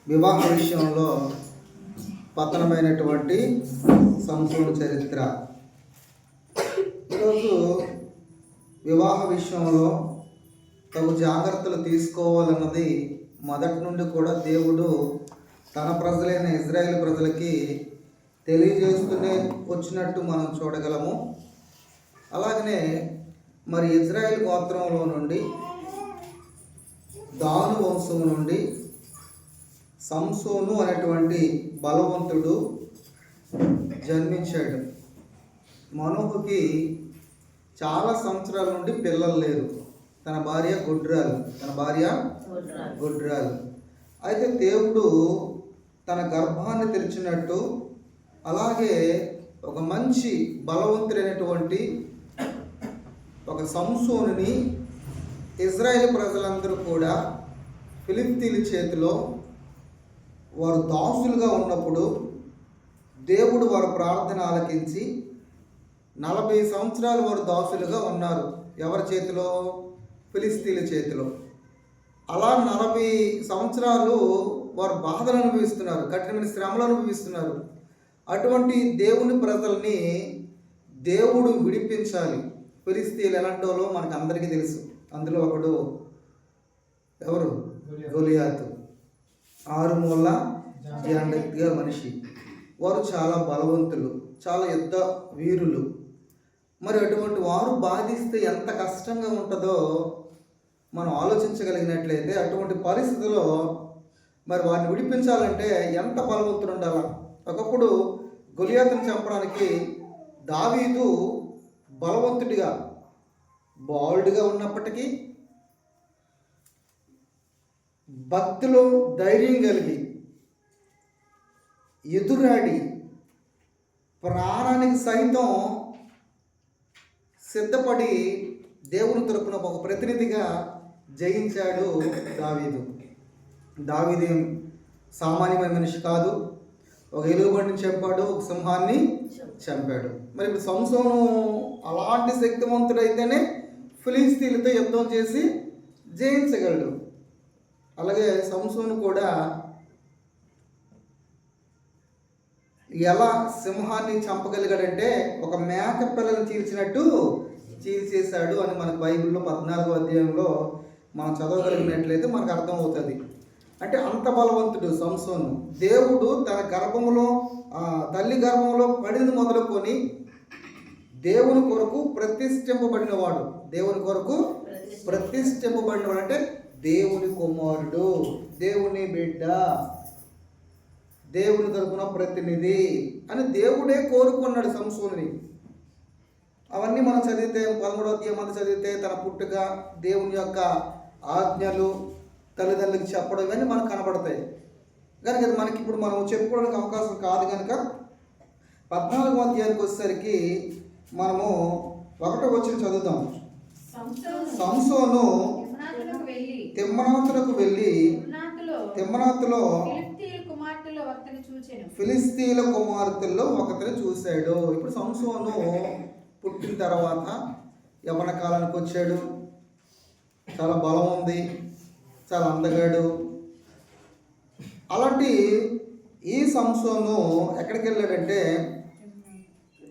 వివాహ విషయంలో పతనమైనటువంటి సంపూర్ణ చరిత్ర. ఈరోజు వివాహ విషయంలో తగు జాగ్రత్తలు తీసుకోవాలన్నది మొదటి నుండి కూడా దేవుడు తన ప్రజలైన ఇజ్రాయేల్ ప్రజలకి తెలియజేస్తూనే వచ్చినట్టు మనం చూడగలము. అలాగనే మరి ఇజ్రాయేల్ గోత్రంలో నుండి దాను వంశం నుండి సంసోను అనేటువంటి బలవంతుడు జన్మించాడు. మనోహుకి చాలా సంవత్సరాల నుండి పిల్లలు లేరు. తన భార్య గుడ్రాలు. అయితే దేవుడు తన గర్భాన్ని తెరిచినట్టు అలాగే ఒక మంచి బలవంతుడైనటువంటి ఒక సంసోనుని ఇజ్రాయేల్ ప్రజలందరూ కూడా ఫిలిష్తీయుల చేతిలో వారు దాసులుగా ఉన్నప్పుడు దేవుడు వారి ప్రార్థన ఆలకించి 40 సంవత్సరాలు వారు దాసులుగా ఉన్నారు. ఎవరి చేతిలో? ఫిలిష్తీయుల చేతిలో. అలా 40 సంవత్సరాలు వారు బాధలు అనుభవిస్తున్నారు, కఠినమైన శ్రమలు అనుభవిస్తున్నారు. అటువంటి దేవుని ప్రజల్ని దేవుడు విడిపించాలి. ఫిలిష్తీయులు ఎలాంటి వాళ్ళో మనకు అందరికీ తెలుసు. అందులో ఒకడు ఎవరు? గొలియాతు. 6 మూల జాండెత్గా మనిషి. వారు చాలా బలవంతులు, చాలా యుద్ధ వీరులు. మరి అటువంటి వారు బాధిస్తే ఎంత కష్టంగా ఉంటుందో మనం ఆలోచించగలిగినట్లయితే, అటువంటి పరిస్థితిలో మరి వారిని విడిపించాలంటే ఎంత బలవంతులు ఉండాలి. ఒకప్పుడు గొలియాతుని చంపడానికి దావీదు బలవంతుడిగా బాలుడిగా ఉన్నప్పటికీ భక్తిలో ధైర్యం కలిగి ఎదురాడి ప్రాణానికి సైతం సిద్ధపడి దేవుని తరపున ఒక ప్రతినిధిగా జయించాడు దావీదు. దావీదేం సామాన్యమైన మనిషి కాదు. ఒక ఎలుగుబంటిని చంపాడు, ఒక సింహాన్ని చంపాడు. మరి ఇప్పుడు సంసోను అలాంటి శక్తివంతుడైతేనే ఫిలిష్తీయులతో యుద్ధం చేసి జయించగలడు. అలాగే సంసోను కూడా ఎలా సింహాన్ని చంపగలిగాడంటే ఒక మేక పిల్లని చీల్చినట్టు చీల్చేశాడు అని మనకు బైబిల్లో 14వ అధ్యాయంలో మనం చదవగలిగినట్లయితే మనకు అర్థమవుతుంది. అంటే అంత బలవంతుడు సంసోను. దేవుడు తన గర్భంలో తల్లి గర్భంలో పడింది మొదలుకొని దేవుని కొరకు ప్రతిష్ఠింపబడినవాడు. దేవుని కొరకు ప్రతిష్ఠింపబడినవాడు అంటే దేవుని కుమారుడు, దేవుని బిడ్డ, దేవుని తరపున ప్రతినిధి అని దేవుడే కోరుకున్నాడు సంసోనుని. అవన్నీ మనం చదివితే 13వ అధ్యాయం అంతా చదివితే తన పుట్టుక, దేవుని యొక్క ఆజ్ఞలు, తల్లిదండ్రులకు చెప్పడం ఇవన్నీ మనకు కనబడతాయి. కనుక అది మనకి ఇప్పుడు మనం చెప్పుకోవడానికి అవకాశం కాదు. కనుక 14వ అధ్యాయానికి వచ్చేసరికి మనము 1వ వచనం చదువుదాం. సంసోను తిమ్నాతులకు వెళ్ళి తిమ్నాతులో ఫిలిష్తీయుల కుమార్తెల్లో ఒకరిని చూశాడు. ఇప్పుడు సంసోను పుట్టిన తర్వాత యవ్వన కాలానికి వచ్చాడు. చాలా బలం ఉంది, చాలా అందగాడు. అలాంటి ఈ సంసోను ఎక్కడికి వెళ్ళాడంటే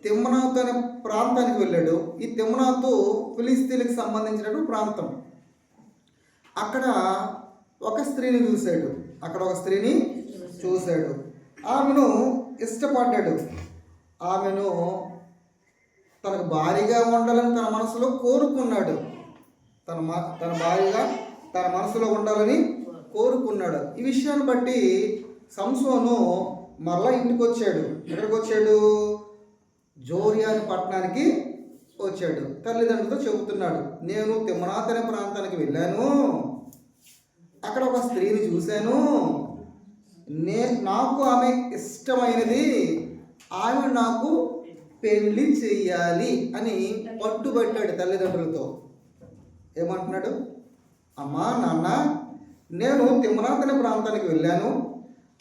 తిమ్నాతు అనే ప్రాంతానికి వెళ్ళాడు. ఈ తిమ్నాతు ఫిలిష్తీయులకు సంబంధించినటువంటి ప్రాంతం. అక్కడ ఒక స్త్రీని చూశాడు. ఆమెను ఇష్టపడ్డాడు. ఆమెను తనకు భార్యగా ఉండాలని తన మనసులో కోరుకున్నాడు. తన భార్యగా తన మనసులో ఉండాలని కోరుకున్నాడు. ఈ విషయాన్ని బట్టి సంసోను మరలా ఇంటికి వచ్చాడు. ఎక్కడికి వచ్చాడు? జోర్యాని పట్టణానికి వచ్చాడు. తల్లిదండ్రులతో చెబుతున్నాడు, నేను తిమ్నాతు అనే ప్రాంతానికి వెళ్ళాను, అక్కడ ఒక స్త్రీని చూశాను, నాకు ఆమె ఇష్టమైనది, ఆమె నాకు పెళ్లి చెయ్యాలి అని పట్టుబట్టాడు తల్లిదండ్రులతో. ఏమంటున్నాడు? అమ్మా, నాన్న, నేను తిమ్నాతు అనే ప్రాంతానికి వెళ్ళాను,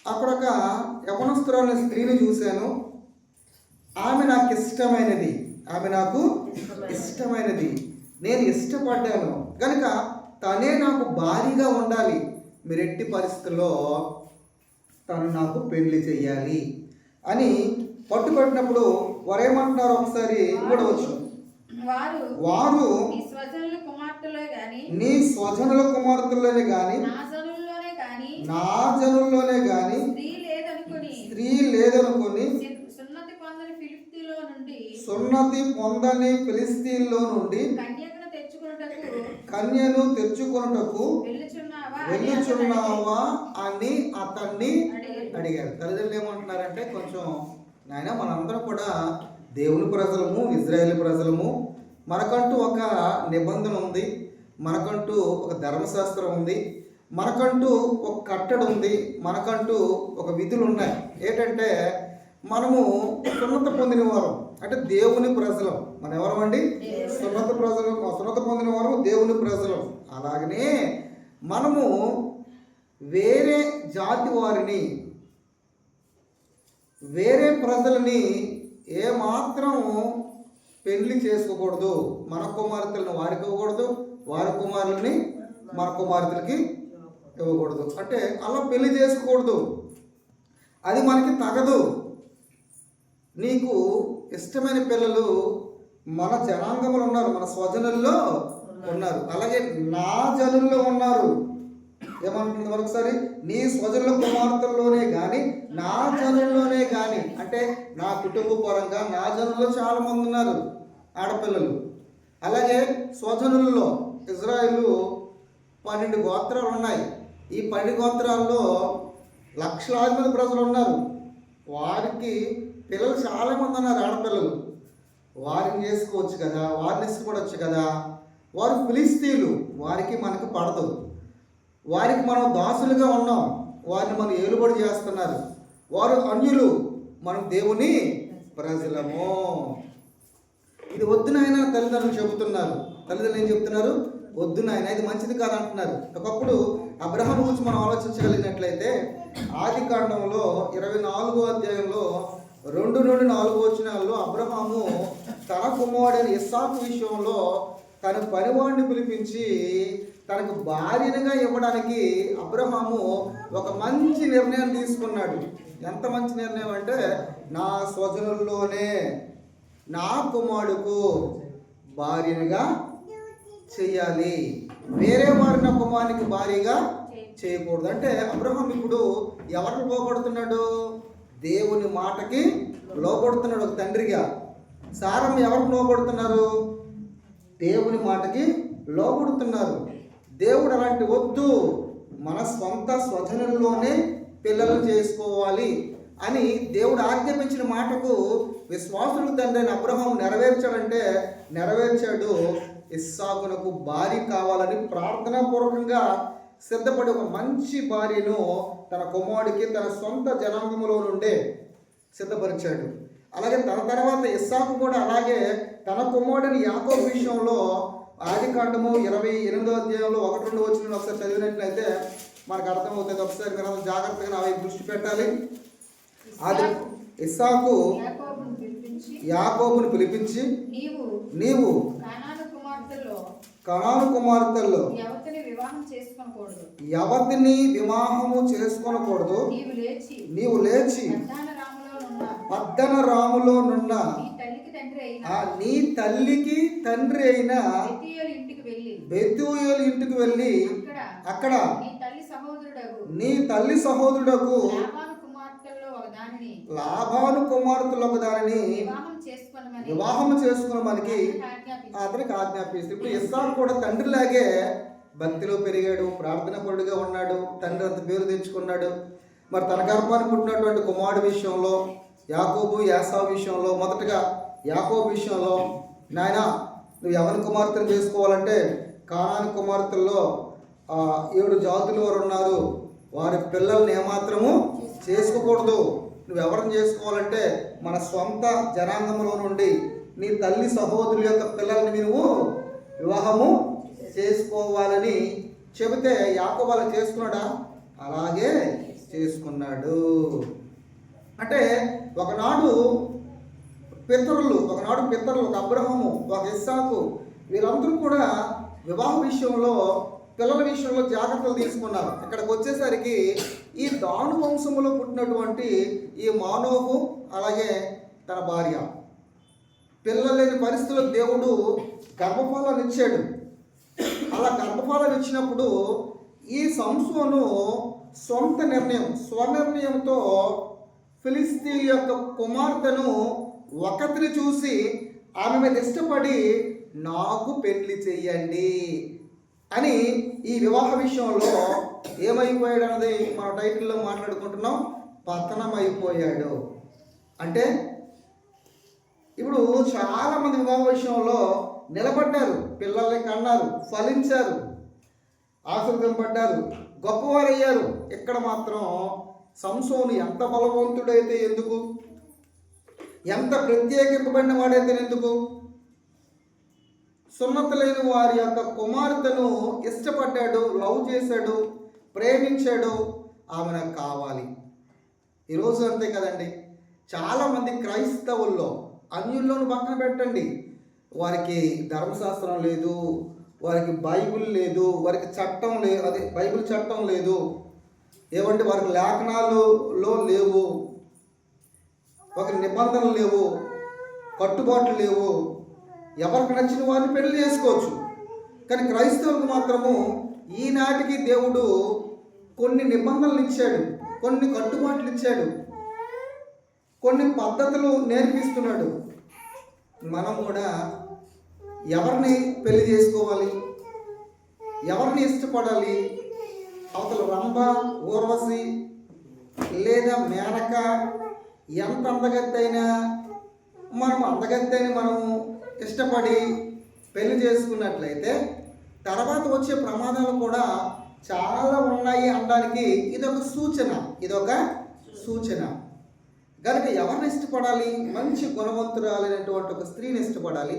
అక్కడ ఒక యవనస్తురాలు స్త్రీని చూశాను, ఆమె నాకు ఇష్టమైనది, నేను ఇష్టపడ్డాను కనుక తనే నాకు భారీగా ఉండాలి. మీరు ఎట్టి పరిస్థితుల్లో తను నాకు పెళ్లి చెయ్యాలి అని పట్టుబట్టినప్పుడు వారు ఏమంటున్నారు? ఒకసారి కూడా వచ్చు, వారు నీ స్వజనుల కుమార్తెలోనే గాని నా జనుల్లోనే గాని స్త్రీ లేదనుకొని సున్నతి పొందని ఫిలిస్తీన్లో నుండి కన్యను తెచ్చుకొనుటకు వెళ్ళుచున్నావా అని అతన్ని అడిగారు. తల్లిదండ్రులు ఏమంటున్నారంటే, కొంచెం నాయన మనందరం కూడా దేవుని ప్రజలము, ఇజ్రాయేల్ ప్రజలము, మనకంటూ ఒక నిబంధన ఉంది, మనకంటూ ఒక ధర్మశాస్త్రం ఉంది, మనకంటూ ఒక కట్టడి ఉంది, మనకంటూ ఒక విధులు ఉన్నాయి. ఏంటంటే మనము సున్నత పొందిన వారం, అంటే దేవుని ప్రజలం. మనం ఎవరమండి? సున్నత పొందిన వారు దేవుని ప్రజలం. అలాగనే మనము వేరే జాతి వారిని, వేరే ప్రజలని ఏమాత్రం పెళ్లి చేసుకోకూడదు. మన కుమార్తెలను వారికి ఇవ్వకూడదు, వారి కుమారులని మన కుమార్తెలకి ఇవ్వకూడదు. అంటే అలా పెళ్లి చేసుకోకూడదు, అది మనకి తగదు. నీకు ఇష్టమైన పిల్లలు మన జనాంగములు ఉన్నారు, మన స్వజనుల్లో ఉన్నారు, అలాగే నా జనుల్లో ఉన్నారు. ఏమంటుంది మరొకసారి? నీ స్వజనుల కుమార్తెల్లోనే కానీ నా జనుల్లోనే కానీ, అంటే నా కుటుంబ పరంగా నా జనుల్లో చాలా మంది ఉన్నారు ఆడపిల్లలు. అలాగే స్వజనుల్లో ఇజ్రాయేలు 12 గోత్రాలు ఉన్నాయి. ఈ 12 గోత్రాల్లో లక్షలాది మంది ప్రజలు ఉన్నారు. వారికి పిల్లలు చాలామంది ఉన్నారు, ఆడపిల్లలు. వారిని చేసుకోవచ్చు కదా, వారిని ఇష్టపడవచ్చు కదా. వారు ఫిలిస్తీన్లు, వారికి మనకు పడదు, వారికి మనం దాసులుగా ఉన్నాం, వారిని మనం ఏలుబడి చేస్తున్నారు. వారు అన్యులు, మనం దేవుని ప్రజలము. ఇది వద్దు నాయన తల్లిదండ్రులు చెబుతున్నారు. తల్లిదండ్రులు ఏం చెప్తున్నారు? వద్దు నాయన, ఇది మంచిది కాదంటున్నారు. ఒకప్పుడు అబ్రహాం గురించి మనం ఆలోచించగలిగినట్లయితే ఆది కాండంలో 24వ అధ్యాయంలో 2 నుండి 4 వచనాల్లో అబ్రహాము తన కుమారుడైన ఇస్సాకు విషయంలో తన పనివాడిని పిలిపించి తనకు భార్యగా ఇవ్వడానికి అబ్రహాము ఒక మంచి నిర్ణయం తీసుకున్నాడు. ఎంత మంచి నిర్ణయం అంటే, నా స్వజనుల్లోనే నా కుమారుడుకు భార్యగా చెయ్యాలి, వేరే వారి నా కుమారునికి భార్యగా చేయకూడదు. అంటే అబ్రహాం ఇప్పుడు ఎవరికి లోపడుతున్నాడు? దేవుని మాటకి లోపడుతున్నాడు ఒక తండ్రిగా. సారమ్మ ఎవరికి లోపడుతున్నారు? దేవుని మాటకి లోపడుతున్నారు. దేవుడు అలాంటి వద్దు, మన స్వంత స్వజనుల్లోనే పిల్లలు చేసుకోవాలి అని దేవుడు ఆజ్ఞాపించిన మాటకు విశ్వాసుల తండ్రి అయిన అబ్రహాం నెరవేర్చాడంటే నెరవేర్చాడు. ఇస్సాకునకు భార్య కావాలని ప్రార్థనాపూర్వకంగా సిద్ధపడి ఒక మంచి భార్యను తన కుమారుడికి తన సొంత జనాంగములో నుండే సిద్ధపరిచాడు. అలాగే తన తర్వాత ఇస్సాకు కూడా అలాగే తన కుమారుడిని యాకోబు విషయంలో ఆది కాండము 28వ అధ్యాయంలో 1-2 వచనాలు ఒకసారి చదివినట్లయితే మనకు అర్థమవుతుంది. ఒకసారి మీరు జాగ్రత్తగా అవి దృష్టి పెట్టాలి. అది ఇస్సాకు యాకోబును పిలిపించి, నీవు కనాను కుమార్తెల్లో ఎవరిని వివాహము చేసుకొనకూడదు, నీవు లేచి పద్దన రాములో నున్న నీ తల్లికి తండ్రి అయిన బెతూయేలు ఇంటికి వెళ్ళి అక్కడ నీ తల్లి సహోదరుడకు లాబాను కుమార్తెలో ఒక దానిని వివాహం చేసుకున్న మనకి అతనికి ఆజ్ఞాపిస్తుంది. ఇప్పుడు ఇస్సాకు కూడా తండ్రిలాగే భక్తిలో పెరిగాడు, ప్రార్థన పరుడుగా ఉన్నాడు, తండ్రి అంత పేరు తెచ్చుకున్నాడు. మరి తన గర్భాన్ని పుట్టినటువంటి కుమారుడు విషయంలో, యాకోబు యాసావు విషయంలో, మొదటగా యాకోబు విషయంలో, నాయన నువ్వు ఎవరి కుమార్తెను చేసుకోవాలంటే కానాను కుమార్తెల్లో 7 జాతుల వారు ఉన్నారు, వారి పిల్లల్ని ఏమాత్రము చేసుకోకూడదు. నువ్వు ఎవరిని చేసుకోవాలంటే మన స్వంత జనాంగంలో నుండి నీ తల్లి సహోదరుల యొక్క పిల్లల్ని నువ్వు వివాహము చేసుకోవాలని చెబితే యాకోబు అలా చేసుకున్నాడా? అలాగే చేసుకున్నాడు. అంటే ఒకనాడు పితరులు ఒక అబ్రహాము, ఒక ఇస్సాకు, వీరందరూ కూడా వివాహ విషయంలో, పిల్లల విషయంలో జాగ్రత్తలు తీసుకున్నారు. ఇక్కడికి వచ్చేసరికి ఈ దాను వంశములో పుట్టినటువంటి ఈ మానోహు అలాగే తన భార్య పిల్లలు లేని పరిస్థితుల్లో దేవుడు గర్భఫలాన్ని ఇచ్చాడు. అలా గర్భఫలాన్ని ఇచ్చినప్పుడు ఈ సంసోను స్వనిర్ణయంతో ఫిలిస్తీ యొక్క కుమార్తెను ఒకరిని చూసి ఆమె మీద ఇష్టపడి నాకు పెళ్లి చెయ్యండి అని ఈ వివాహ విషయంలో ఏమైపోయాడు అన్నది మన టైటిల్లో మాట్లాడుకుంటున్నాం. పతనమైపోయాడు. అంటే ఇప్పుడు చాలామంది వివాహ విషయంలో నిలబడ్డారు, పిల్లల్ని కన్నారు, ఫలించారు, ఆశీర్వదింపడ్డారు, గొప్పవారయ్యారు. ఇక్కడ మాత్రం సంసోను ఎంత బలవంతుడైతే ఎందుకు, ఎంత ప్రత్యేకింపబడిన వాడైతే ఎందుకు, సున్నత లేని వారి యొక్క కుమార్తెను ఇష్టపడ్డాడు, లవ్ చేశాడు, ప్రేమించాడు, ఆమె నాకు కావాలి. ఈరోజు అంతే కదండి. చాలామంది క్రైస్తవుల్లో, అన్యుల్లోనూ పక్కన పెట్టండి, వారికి ధర్మశాస్త్రం లేదు, వారికి బైబిల్ లేదు, వారికి చట్టం లేదు, అదే బైబిల్ చట్టం లేదు, ఏమంటే వారికి లేఖనాలలో లేవు, ఒక నిబంధనలు లేవు, కట్టుబాట్లు లేవు, ఎవరికి నచ్చిన వారిని పెళ్లి చేసుకోవచ్చు. కానీ క్రైస్తవులకు మాత్రము ఈనాటికి దేవుడు కొన్ని నిబంధనలు ఇచ్చాడు, కొన్ని కట్టుబాట్లు ఇచ్చాడు, కొన్ని పద్ధతులు నేర్పిస్తున్నాడు. మనం కూడా ఎవరిని పెళ్లి చేసుకోవాలి, ఎవరిని ఇష్టపడాలి, అవతల రంభ, ఊర్వశి లేదా మేనక ఎంత అందగత్తైనా మనము ఇష్టపడి పెళ్లి చేసుకున్నట్లయితే తర్వాత వచ్చే ప్రమాదాలు కూడా చాలా ఉన్నాయి అనడానికి ఇదొక సూచన. కనుక ఎవరిని ఇష్టపడాలి? మంచి గుణవంతురాలైనటువంటి ఒక స్త్రీని ఇష్టపడాలి,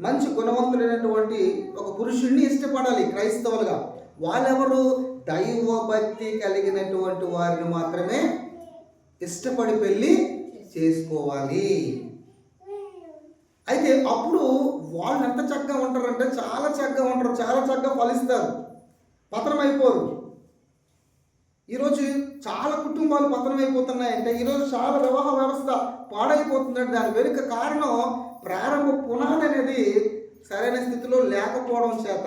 మంచి గుణవంతుడైనటువంటి ఒక పురుషుడిని ఇష్టపడాలి. క్రైస్తవులుగా వాళ్ళెవరు? దైవభక్తి కలిగినటువంటి వారిని మాత్రమే ఇష్టపడి పెళ్ళి చేసుకోవాలి. అయితే అప్పుడు వాళ్ళు ఎంత చక్కగా ఉంటారంటే చాలా చక్కగా ఉంటారు, చాలా చక్కగా ఫలిస్తారు, పతనమైపోరు. ఈరోజు చాలా కుటుంబాలు పతనమైపోతున్నాయంటే, ఈరోజు చాలా వివాహ వ్యవస్థ పాడైపోతుందంటే దాని వెనుక కారణం ప్రారంభ పునాది అనేది సరైన స్థితిలో లేకపోవడం చేత.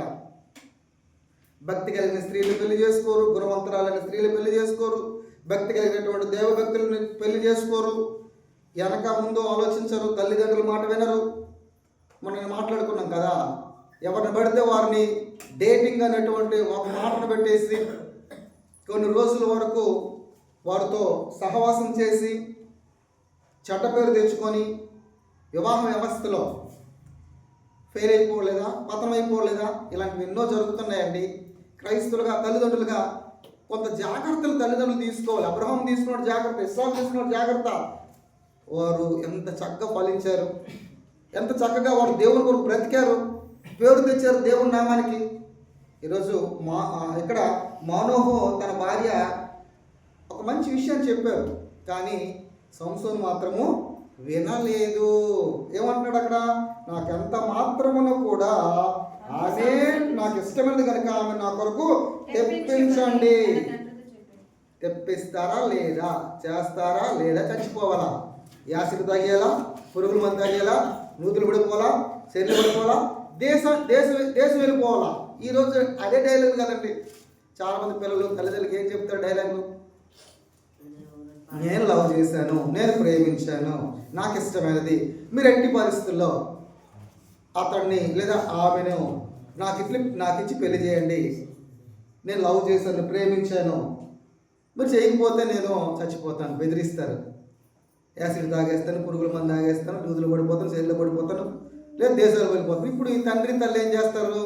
భక్తి కలిగిన స్త్రీలు పెళ్లి చేసుకోరు, గుణవంతురాలైన స్త్రీలు పెళ్లి చేసుకోరు, భక్తి కలిగినటువంటి దేవభక్తులను పెళ్లి చేసుకోరు, వెనక ముందు ఆలోచించరు, తల్లిదండ్రుల మాట వినరు. మనం మాట్లాడుకున్నాం కదా, ఎవరిని పడితే వారిని డేటింగ్ అనేటువంటి ఒక మాటను పెట్టేసి కొన్ని రోజుల వరకు వారితో సహవాసం చేసి చెడ్డ పేరు తెచ్చుకొని వివాహ వ్యవస్థలో ఫెయిల్ అయిపోలేదా, పతనమైపోలేదా? ఇలాంటివి ఎన్నో జరుగుతున్నాయండి. క్రైస్తవులుగా, తల్లిదండ్రులుగా కొంత జాగ్రత్తలు తల్లిదండ్రులు తీసుకోవాలి. అబ్రహాం తీసుకున్న జాగ్రత్త, ఇస్సాకు తీసుకున్న జాగ్రత్త. వారు ఎంత చక్కగా ఫలించారు, ఎంత చక్కగా వారు దేవుని కొరకు బ్రతికారు, పేరు తెచ్చారు దేవుని నామానికి. ఈరోజు ఇక్కడ మానోహు తన భార్య ఒక మంచి విషయాన్ని చెప్పారు, కానీ సంసోను మాత్రము వినలేదు. ఏమంటున్నాడు అక్కడ? నాకెంత మాత్రమును కూడా ఆమె నాకు ఇష్టమైనది కనుక ఆమె నా కొరకు తెప్పించండి. తెప్పిస్తారా లేదా? చేస్తారా లేదా? చచ్చిపోవాలా? యాసిడ్ తాగేలా, పురుగుల మంది తాగేలా, నూతులు పడిపోవాలా, శరీరం పడిపోవాలా, దేశం వెళ్ళిపోవాలా? ఈరోజు అదే డైలాగ్ కదండి. చాలామంది పిల్లలు తల్లిదండ్రులకి ఏం చెప్తారు డైలాగులు? నేను లవ్ చేశాను, నేను ప్రేమించాను, నాకు ఇష్టమైనది, మీరు ఎట్టి పరిస్థితుల్లో అతన్ని లేదా ఆమెను నాకు ఇచ్చి పెళ్లి చేయండి, నేను లవ్ చేశాను, ప్రేమించాను, మీరు చేయకపోతే నేను చచ్చిపోతాను, బెదిరిస్తారు. యాసిడ్ తాగేస్తాను, పురుగుల మంది తాగేస్తాను, దూదులు పడిపోతాను, శరీరంలో పడిపోతాను, లేదా దేశాలు వెళ్ళిపోతాను. ఇప్పుడు ఈ తండ్రి తల్లి ఏం చేస్తారు?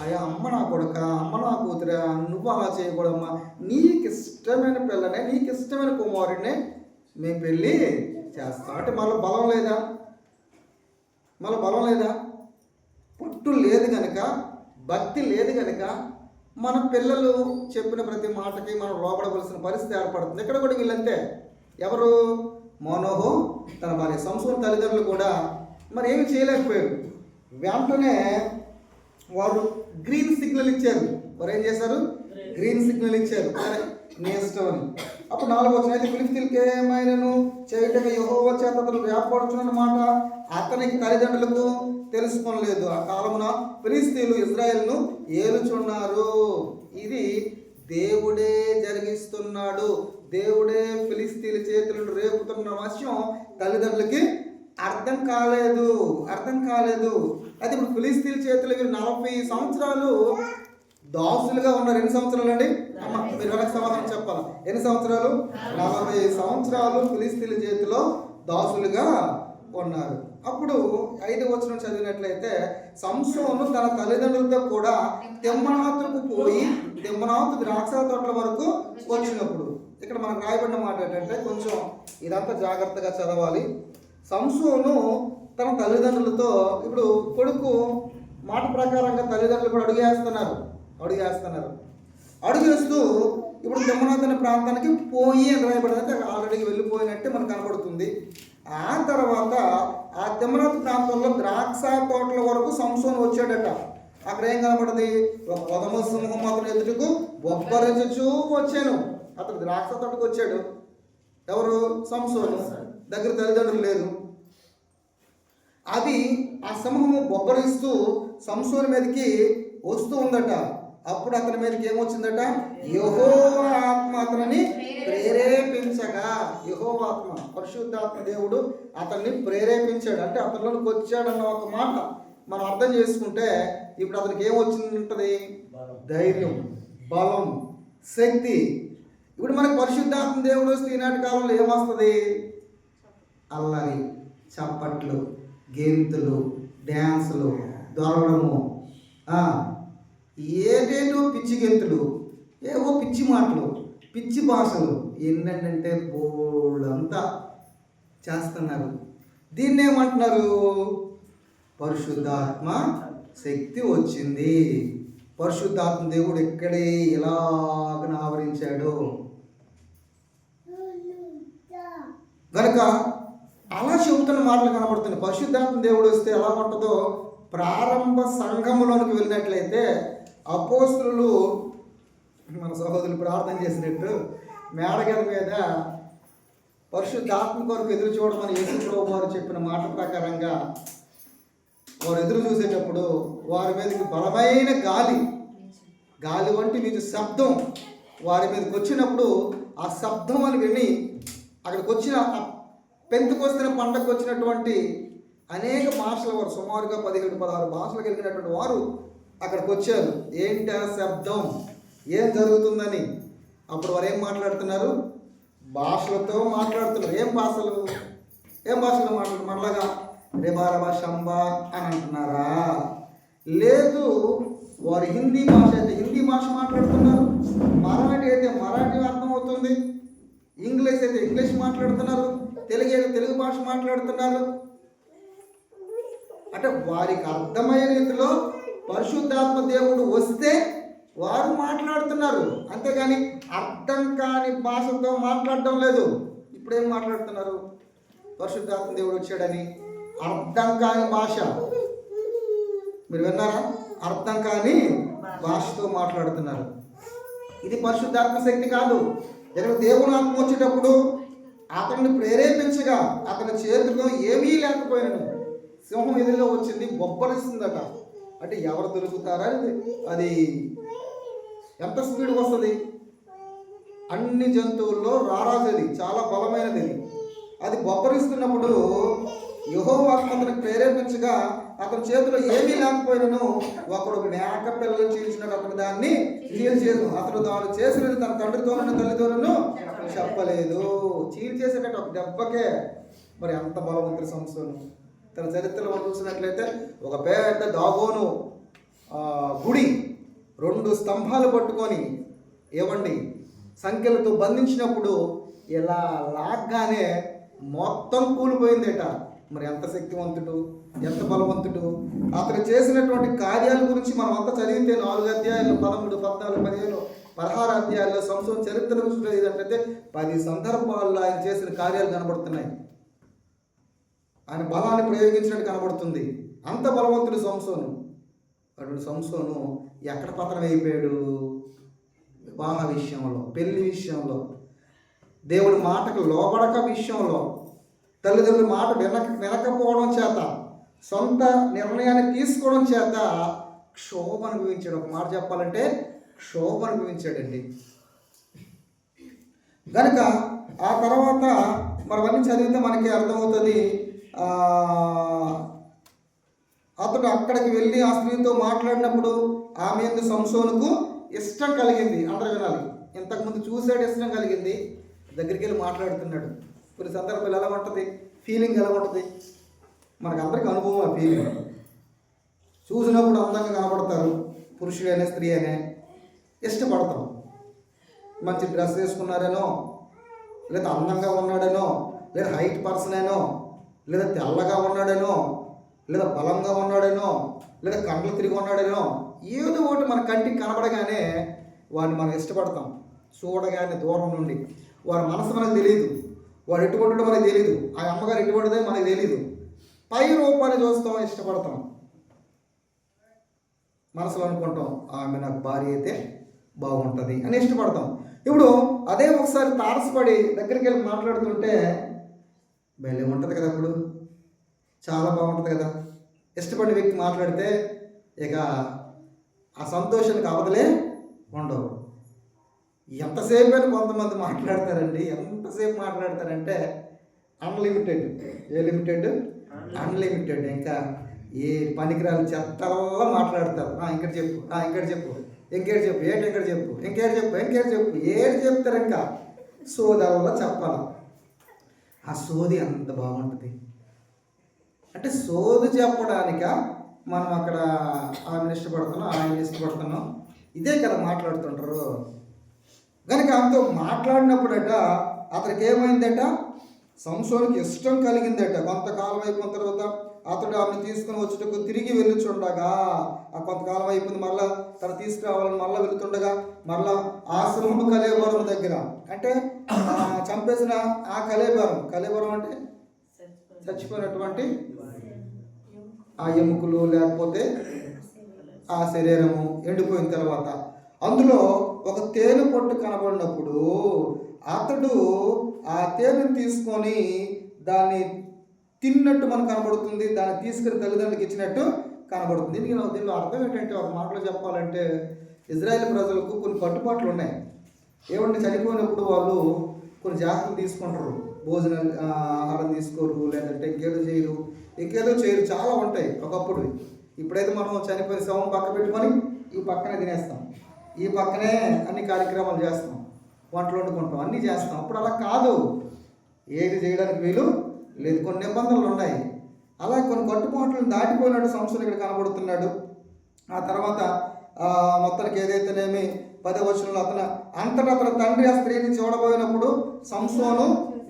అయ్యా అమ్మ నా కొడుక, అమ్మ నా కూతురా, నువ్వు అలా చేయకూడమ్మా, నీకు ఇష్టమైన పిల్లనే, నీకు ఇష్టమైన కుమారుడినే మేము పెళ్ళి చేస్తాం అంటే మళ్ళీ బలం లేదా? పుట్టు లేదు కనుక, భక్తి లేదు కనుక మన పిల్లలు చెప్పిన ప్రతి మాటకి మనం లోపడవలసిన పరిస్థితి ఏర్పడుతుంది. ఇక్కడ కూడా వీళ్ళంతే. ఎవరు? మానోహు తన భార్య సంసోను తల్లిదండ్రులు కూడా మరి ఏమి చేయలేకపోయారు. వెంటనే వారు గ్రీన్ సిగ్నల్ ఇచ్చారు. వారు ఏం చేశారు? గ్రీన్ సిగ్నల్ ఇచ్చారు. నీ ఇష్టం అని. అప్పుడు 4వ వచనం, అయితే ఫిలిష్తీయులకు ఏమైనాను చేయటకు యెహోవా చేత అతను వేపబడుచున్నమాట అతనికి తల్లిదండ్రులకు తెలుసుకోలేదు. ఆ కాలమున ఫిలిష్తీయులు ఇశ్రాయేలును ఏలుచున్నారు. ఇది దేవుడే జరిగిస్తున్నాడు. దేవుడే ఫిలిష్తీయుల చేతులను రేపుతున్న విషయం తల్లిదండ్రులకి అర్థం కాలేదు. అయితే ఇప్పుడు ఫిలిష్తీయుల చేతులు 40 సంవత్సరాలు దాసులుగా ఉన్నారు. ఎన్ని సంవత్సరాలు అండి అమ్మ? మీరు వెనక్కి సమాధానం చెప్పాలి. ఎన్ని సంవత్సరాలు? 40 సంవత్సరాలు ఫిలిష్తీయుల చేతిలో దాసులుగా ఉన్నారు. అప్పుడు 5వ వచనం చదివినట్లయితే, సంసోను తన తల్లిదండ్రులతో కూడా తిమ్మనాతుకు పోయి తిమ్మనాతు ద్రాక్ష తోటల వరకు వచ్చినప్పుడు, ఇక్కడ మనకు రాయబడిన మాట ఏంటంటే, కొంచెం ఇదంతా జాగ్రత్తగా చదవాలి. సంసోను తన తల్లిదండ్రులతో, ఇప్పుడు కొడుకు మాట ప్రకారంగా తల్లిదండ్రులు కూడా అడుగేస్తూ ఇప్పుడు తిమ్మనాథ్ అనే ప్రాంతానికి పోయి అని రాయబడింది. ఆల్రెడీ వెళ్ళిపోయినట్టే మనకు కనబడుతుంది. ఆ తర్వాత ఆ తిమ్మనాథ్ ప్రాంతంలో ద్రాక్ష తోటల వరకు సంసోను వచ్చాడట. అక్కడ ఏం కనబడింది? ఒక కొదమ సింహం అతను ఎదుటకు బొబ్బరించుచూ వచ్చాను. అతను ద్రాక్ష తోటకు వచ్చాడు. ఎవరు? సంసోను. దగ్గర తల్లిదండ్రులు లేరు. అది ఆ సింహము బొబ్బరిస్తూ సంసోను మీదకి వస్తూ ఉందట. అప్పుడు అతని మీదకి ఏమొచ్చిందట? యెహోవా ఆత్మ అతనిని ప్రేరేపించగా, యెహోవా ఆత్మ, పరిశుద్ధాత్మ దేవుడు అతన్ని ప్రేరేపించాడు. అంటే అతనిలోకి వచ్చాడన్న ఒక మాట మనం అర్థం చేసుకుంటే, ఇప్పుడు అతనికి ఏమొచ్చింది? ధైర్యం, బలం, శక్తి. ఇప్పుడు మనకు పరిశుద్ధాత్మ దేవుడు వస్తే ఈనాటి కాలంలో ఏమొస్తుంది? అల్లరి, చప్పట్లు, గెంతులు, డ్యాన్సులు, దొరవడము, ఏదేటో పిచ్చి గెంతులు, ఏవో పిచ్చి మాటలు, పిచ్చి భాషలు, ఏంటంటే బోళ్ళంతా చేస్తున్నారు. దీన్ని ఏమంటున్నారు? పరిశుద్ధాత్మ శక్తి వచ్చింది. పరిశుద్ధాత్మ దేవుడు ఎక్కడే ఎలాగ ఆవరించాడు కనుక అలా చెబుతున్న మాటలు కనబడుతుంది. పరిశుద్ధాత్మ దేవుడు వస్తే ఎలా ఉంటుందో, ప్రారంభ సంఘములోనికి వెళ్ళినట్లయితే అపోస్తులు, మన సహోదరులు ప్రార్థన చేసినట్టు మేడగది మీద పరిశుద్ధాత్మ కొరకు ఎదురు చూడమని యేసుప్రభువు వారు చెప్పిన మాట ప్రకారంగా వారు ఎదురు చూసేటప్పుడు వారి మీదకి బలమైన గాలి వంటి వీచు శబ్దం వారి మీదకి వచ్చినప్పుడు, ఆ శబ్దం అని విని అక్కడికి వచ్చిన పెంతెకొస్తేనే పండగకు వచ్చినటువంటి అనేక భాషల వారు, సుమారుగా 17-16 భాషలు కలిగినటువంటి వారు అక్కడికి వచ్చారు. ఏంటి ఆ శబ్దం, ఏం జరుగుతుందని. అప్పుడు వారు ఏం మాట్లాడుతున్నారు? భాషలతో మాట్లాడుతున్నారు. ఏం భాషలు మాట్లాడుతున్నారు? మళ్ళగా రేబారబా శంబా అని అంటున్నారా? లేదు, వారు హిందీ భాష అయితే హిందీ భాష మాట్లాడుతున్నారు, మరాఠీ అయితే మరాఠీ అర్థమవుతుంది, ఇంగ్లీష్ అయితే ఇంగ్లీష్ మాట్లాడుతున్నారు, తెలుగు అయితే తెలుగు భాష మాట్లాడుతున్నారు. అంటే వారికి అర్థమయ్యే రీతిలో పరిశుద్ధాత్మ దేవుడు వస్తే వారు మాట్లాడుతున్నారు. అంతేగాని అర్థం కాని భాషతో మాట్లాడటం లేదు. ఇప్పుడేం మాట్లాడుతున్నారు? పరిశుద్ధాత్మ దేవుడు వచ్చాడని అర్థం కాని భాష, మీరు విన్నారా? అర్థం కాని భాషతో మాట్లాడుతున్నారు. ఇది పరిశుద్ధాత్మ శక్తి కాదు. దేవుని ఆత్మ వచ్చేటప్పుడు అతన్ని ప్రేరేపించగా అతని చేతిలో ఏమీ లేకపోయినాను సింహం ఎదురుగా వచ్చింది, బొబ్బరిస్తుందట. అంటే ఎవరు దొరుకుతారా? అది ఎంత స్పీడ్ వస్తుంది? అన్ని జంతువుల్లో రారాజది, చాలా బలమైనది. అది బొబ్బరిస్తున్నప్పుడు యెహోవా అతనికి ప్రేరేపించగా అతని చేతిలో ఏమీ లేకపోయినను ఒకడు మేక పిల్లలు చీల్చినట్టు అతను దాన్ని చీల్చేదు. అతడు దాన్ని చేసినది తన తండ్రితోనూ తల్లితోనూ చెప్పలేదు. చీల్చేసేటట్టు ఒక దెబ్బకే. మరి ఎంత బలవంతుడు సంసోను. తన చరిత్రలో చూసినట్లయితే ఒక పెద్ద దాగోను గుడి 2 స్తంభాలు పట్టుకొని సంఖ్యలతో బంధించినప్పుడు ఇలా లాగ్గానే మొత్తం కూలిపోయిందట. మరి ఎంత శక్తివంతుడు, ఎంత బలవంతుడు. అతను చేసినటువంటి కార్యాల గురించి మనం అంతా చదివితే 4 అధ్యాయాలు 13, 14, 15, 16 అధ్యాయాల్లో సంసోను చరిత్ర చూసినట్లయితే 10 సందర్భాల్లో ఆయన చేసిన కార్యాలు కనబడుతున్నాయి. ఆయన బలాన్ని ప్రయోగించినట్టు కనబడుతుంది. అంత బలవంతుడు సంసోను. అటువంటి సంసోను ఎక్కడ పతనం అయిపోయాడు? వివాహ విషయంలో, పెళ్లి విషయంలో, దేవుడి మాటకు లోబడక విషయంలో, తల్లిదండ్రుల మాట వినకపోవడం చేత, సొంత నిర్ణయాన్ని తీసుకోవడం చేత క్షోభ అనుభవించాడు. ఒక మాట చెప్పాలంటే క్షోభ అనుభవించాడండి. కనుక ఆ తర్వాత మనవన్నీ చదివితే మనకి అర్థమవుతుంది. అతడు అక్కడికి వెళ్ళి ఆ స్త్రీతో మాట్లాడినప్పుడు ఆమె యందు సంసోనుకు ఇష్టం కలిగింది. అందరూ వినాలి. ఇంతకుముందు చూసాడు, ఇష్టం కలిగింది, దగ్గరికి వెళ్ళి మాట్లాడుతున్నాడు. కొన్ని సందర్భాలు ఎలా ఉంటుంది, ఫీలింగ్ ఎలా ఉంటుంది, మనకు అందరికీ అనుభవం. ఆ ఫీలింగ్ చూసినప్పుడు అందంగా కనబడతారు, పురుషుడైనా స్త్రీ అయినా ఇష్టపడతాం. మంచి డ్రెస్ వేసుకున్నారేనో, లేదా అందంగా ఉన్నాడేనో, లేదా హైట్ పర్సన్ అయినో, లేదా తెల్లగా ఉన్నాడేనో, లేదా బలంగా ఉన్నాడేనో, లేదా కండ్లు తిరిగి ఉన్నాడేనో, ఏదో ఒకటి మన కంటికి కనబడగానే వాడిని మనం ఇష్టపడతాం. చూడగానే దూరం నుండి వాడి మనసు మనకు తెలియదు, వాడు ఎటువంటిదో మనకు తెలియదు, ఆ అమ్మగారు ఎటువంటిదే మనకు తెలియదు. పై రూపాన్ని చూస్తాం, ఇష్టపడతాం, మనసులో అనుకుంటాం ఆమె నాకు భార్య అయితే బాగుంటుంది అని ఇష్టపడతాం. ఇప్పుడు అదే ఒకసారి తారసపడి దగ్గరికి వెళ్ళి మాట్లాడుతుంటే భలే ఉంటుంది కదా, అప్పుడు చాలా బాగుంటుంది కదా. ఇష్టపడిన వ్యక్తి మాట్లాడితే ఇక ఆ సంతోషానికి అవతలే ఉండవు. ఎంతసేపు అని కొంతమంది మాట్లాడతారండి, ఎంతసేపు మాట్లాడతారంటే అన్లిమిటెడ్. A limited? అన్లిమిటెడ్. ఇంకా ఏ పనికిరాలు చెత్తల్లా మాట్లాడతారు. ఇంకటి చెప్పు, ఇంకటి చెప్పు, ఇంకేటి చెప్పు, ఇంకటి చెప్పు, ఇంకేటి చెప్పు, ఇంకేటి చెప్పు, ఏడు చెప్తారు. ఇంకా సోదరుల్లో చెప్పాలి. ఆ సోది అంత బాగుంటుంది. అంటే సోది చెప్పడానిక మనం అక్కడ ఆమెను ఇష్టపడుతున్నాం, ఆయన ఇష్టపడుతున్నాం, ఇదే కదా మాట్లాడుతుంటారు. కనుక ఆమెతో మాట్లాడినప్పుడట అతనికి ఏమైందట, సంసోనుకి ఇష్టం కలిగిందట. కొంతకాలం అయిపోయిన తర్వాత అతడు ఆమెను తీసుకుని వచ్చేటప్పుడు తిరిగి వెళ్ళుచుండగా, ఆ కొంతకాలం అయిపోయింది, మళ్ళీ తను తీసుకురావాలని మళ్ళీ వెళుతుండగా మళ్ళా ఆశ్రమము కలేబరం దగ్గర, అంటే చంపేసిన ఆ కలేబరం అంటే చచ్చిపోయినటువంటి ఆ ఎముకలు, లేకపోతే ఆ శరీరము ఎండిపోయిన తర్వాత అందులో ఒక తేనె పొట్టు కనబడినప్పుడు అతడు ఆ తేనెను తీసుకొని దాన్ని తిన్నట్టు మనకు కనబడుతుంది, దాన్ని తీసుకుని తల్లిదండ్రులకు ఇచ్చినట్టు కనబడుతుంది. దీనిలో అర్థం ఏంటంటే, ఒక మాటలో చెప్పాలంటే ఇజ్రాయేల్ ప్రజలకు కొన్ని కట్టుబాట్లు ఉన్నాయి. ఏమంటే చనిపోయినప్పుడు వాళ్ళు కొన్ని జాగ్రత్తలు తీసుకుంటారు. భోజనం ఆహారం తీసుకోరు, లేదంటే ఇంకేదో చేయరు, చాలా ఉంటాయి ఒకప్పుడు. ఇప్పుడైతే మనం చనిపోయిన శవం పక్క పెట్టుకొని ఈ పక్కనే తినేస్తాం, ఈ పక్కనే అన్ని కార్యక్రమాలు చేస్తాం, వంటలు వండుకుంటాం, అన్నీ చేస్తాం. అప్పుడు అలా కాదు, ఏది చేయడానికి వీలు లేదు, కొన్ని నిబంధనలు ఉన్నాయి. అలా కొన్ని కట్టుబాట్లను దాటిపోయినట్టు సంసోను ఇక్కడ కనబడుతున్నాడు. ఆ తర్వాత మొత్తానికి ఏదైతేనేమి 10వ వచనంలో అంతటా అతని తండ్రి ఆ స్త్రీని చూడబోయినప్పుడు సంసోను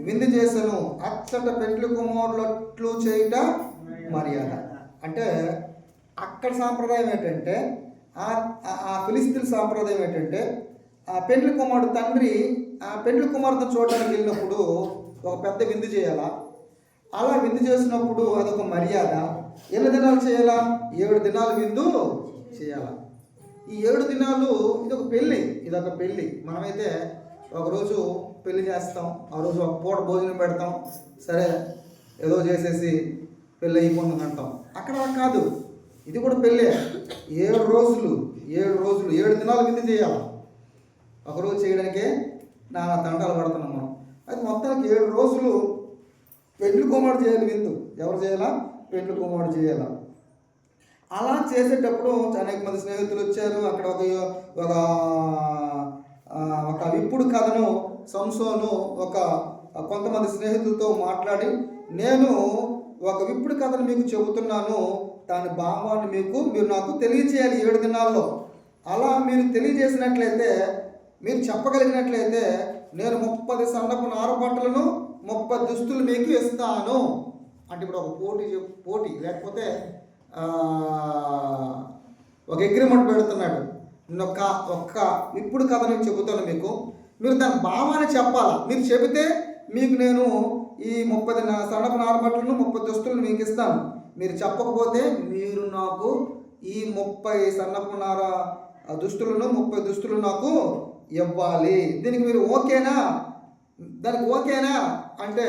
విందు చేసెను, అచ్చట పెండ్లి కుమారులట్లు చేయుట మర్యాద. అంటే అక్కడ సాంప్రదాయం ఏంటంటే, ఆ ఫిలిస్తీన్ల సాంప్రదాయం ఏంటంటే, ఆ పెండ్లి కుమారుడు తండ్రి ఆ పెండ్లి కుమార్తెను చూడడానికి వెళ్ళినప్పుడు ఒక పెద్ద విందు చేయాలా. అలా విందు చేసినప్పుడు అదొక మర్యాద. ఎన్ని దినాలు చేయాలా? 7 దినాలు విందు చేయాలా. ఈ 7 దినాలు ఇదొక పెళ్ళి. మనమైతే ఒకరోజు పెళ్లి చేస్తాం, ఆ రోజు ఒక పూట భోజనం పెడతాం, సరే ఏదో చేసేసి పెళ్ళి అయిపోయిందని అంటాం. అక్కడ కాదు, ఇది కూడా పెళ్ళే. 7 రోజులు 7 దినాలు విందు చేయాలి. ఒకరోజు చేయడానికే నానా తంటాలు పడుతున్నాం మనం. అది మొత్తానికి 7 రోజులు పెండ్లి కుమారుడు చేయాలి విందు. ఎవరు చేయాలా? పెండ్లి కుమారుడు చేయాలా. అలా చేసేటప్పుడు అనేక మంది స్నేహితులు వచ్చారు. అక్కడ ఒక విప్పుడు కథను సంసోను కొంతమంది స్నేహితులతో మాట్లాడి, నేను ఒక విప్పుడు కథను మీకు చెబుతున్నాను, దాని భావాన్ని మీరు నాకు తెలియచేయాలి 7 దినాల్లో. అలా మీరు తెలియజేసినట్లయితే, మీరు చెప్పగలిగినట్లయితే నేను 30 సన్నపు నార బట్టలను 30 దుస్తులు మీకు ఇస్తాను. అంటే ఇప్పుడు ఒక పోటీ లేకపోతే ఒక అగ్రిమెంట్ పెడుతున్నాడు. నేను ఒక్క ఇప్పుడు కథ నేను చెబుతాను మీకు, మీరు దాని భావాన్ని చెప్పాలా. మీరు చెబితే మీకు నేను ఈ 30 సన్నపు నార బట్టలను 30 దుస్తులను మీకు ఇస్తాను. మీరు చెప్పకపోతే మీరు నాకు ఈ 30 సన్నపు నార దుస్తులను 30 దుస్తులు నాకు ఇవ్వాలి. దీనికి మీరు ఓకేనా, దానికి ఓకేనా అంటే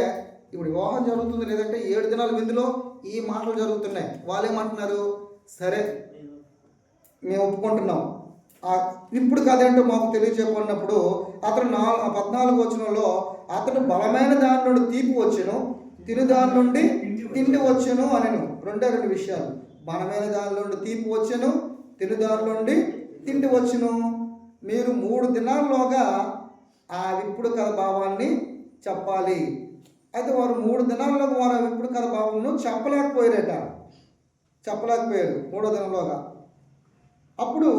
ఇప్పుడు వివాహం జరుగుతుంది, లేదంటే 7 దినాల విందులో ఈ మాటలు జరుగుతున్నాయి. వాళ్ళు ఏమంటున్నారు, సరే మేము ఒప్పుకుంటున్నాం, ఇప్పుడు కదేంటో మాకు తెలియచేయకున్నప్పుడు అతను 14వ వచనంలో అతడు బలమైన దాని నుండి తీపి వచ్చెను, తిను దాని నుండి తిండి వచ్చెను అనెను. రెండు విషయాలు. బలమైన దాని నుండి తీపి వచ్చెను, తిను దాని నుండి తిండి వచ్చెను. మీరు 3 దినాల్లోగా ఆ విప్పుడు కథ భావాన్ని చెప్పాలి. అయితే వారు 3 దినాల్లో వారు ఆ విప్పుడు కథ భావంను చెప్పలేకపోయారు. 3వ దినంలోగా. అప్పుడు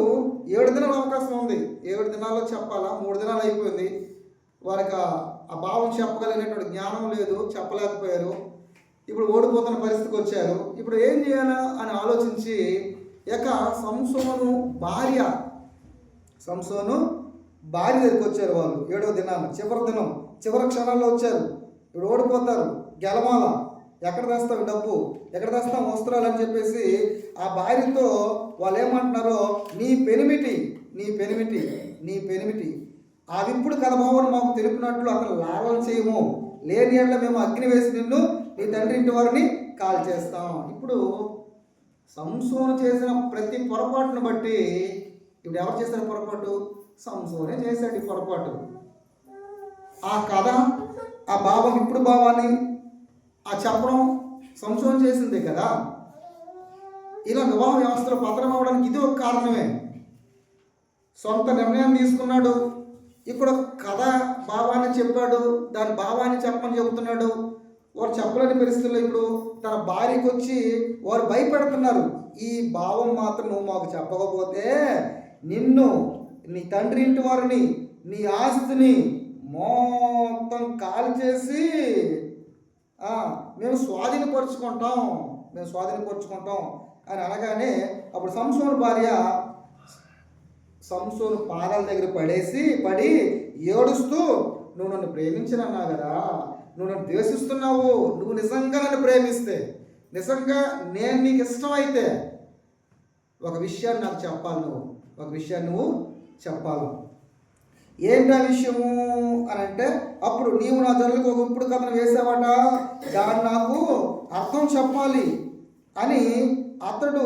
7 దినాల అవకాశం ఉంది. 7 దినాల్లో చెప్పాలా, 3 దినాలు అయిపోయింది. వారికి ఆ భావం చెప్పగలిగినటువంటి జ్ఞానం లేదు, చెప్పలేకపోయారు. ఇప్పుడు ఓడిపోతున్న పరిస్థితికి వచ్చారు. ఇప్పుడు ఏం చేయాలా అని ఆలోచించి ఇక సంసోను భార్య దగ్గరికి వచ్చారు. వాళ్ళు 7వ దినాన్ని చివరి దినం, చివరి క్షణాల్లో వచ్చారు. ఇప్పుడు ఓడిపోతారు, గెలమాల, ఎక్కడ తెస్తాం డబ్బు, ఎక్కడ తెస్తాం వస్త్రాలు అని చెప్పేసి ఆ భార్యతో వాళ్ళు ఏమంటున్నారో, నీ పెనిమిటి ఆ విప్పుడు కథ భావన మాకు తెలిపినట్లు అతను లాభం చేయము, లేని ఏళ్ళ మేము అగ్ని వేసి నిన్ను నీ తండ్రి ఇంటి వారిని కాల్ చేస్తాం. ఇప్పుడు సంసోను చేసిన ప్రతి పొరపాటును బట్టి ఇప్పుడు ఎవరు చేశారు పొరపాటు? సంసోనే చేశాడు ఈ పొరపాటు. ఆ కథ, ఆ భావం, ఇప్పుడు భావాన్ని ఆ చెప్పడం సంసోను చేసిందే కదా. ఇలా వివాహ వ్యవస్థలో పతనం అవడానికి ఇది ఒక కారణమే. సొంత నిర్ణయం తీసుకున్నాడు, ఇక్కడ కథ భావాన్ని చెప్పాడు, దాని భావాన్ని చెప్పమని చెబుతున్నాడు. వారు చెప్పలేని పరిస్థితుల్లో ఇప్పుడు తన భార్యకి వచ్చి వారు భయపెడుతున్నారు, ఈ భావం మాత్రం నువ్వు మాకు చెప్పకపోతే నిన్ను, నీ తండ్రి ఇంటి వారిని, నీ ఆస్తిని మొత్తం కాల్ చేసి మేము స్వాధీనపరుచుకుంటాం అని అనగానే అప్పుడు సంసోను భార్య సంసోను పాదాల దగ్గర పడి ఏడుస్తూ, నువ్వు నన్ను ప్రేమించినన్నా కదా, నువ్వు నన్ను ద్వేషిస్తున్నావు, నువ్వు నిజంగా నన్ను ప్రేమిస్తే, నిజంగా నేను నీకు ఇష్టమైతే ఒక విషయాన్ని నాకు చెప్పాలి, నువ్వు చెప్పాలి. ఏంటి ఆ విషయము అని అంటే, అప్పుడు నీవు నా జనులకు ఒక ఇప్పుడు కథను వేసావట, దాన్ని నాకు అర్థం చెప్పాలి అని అతడు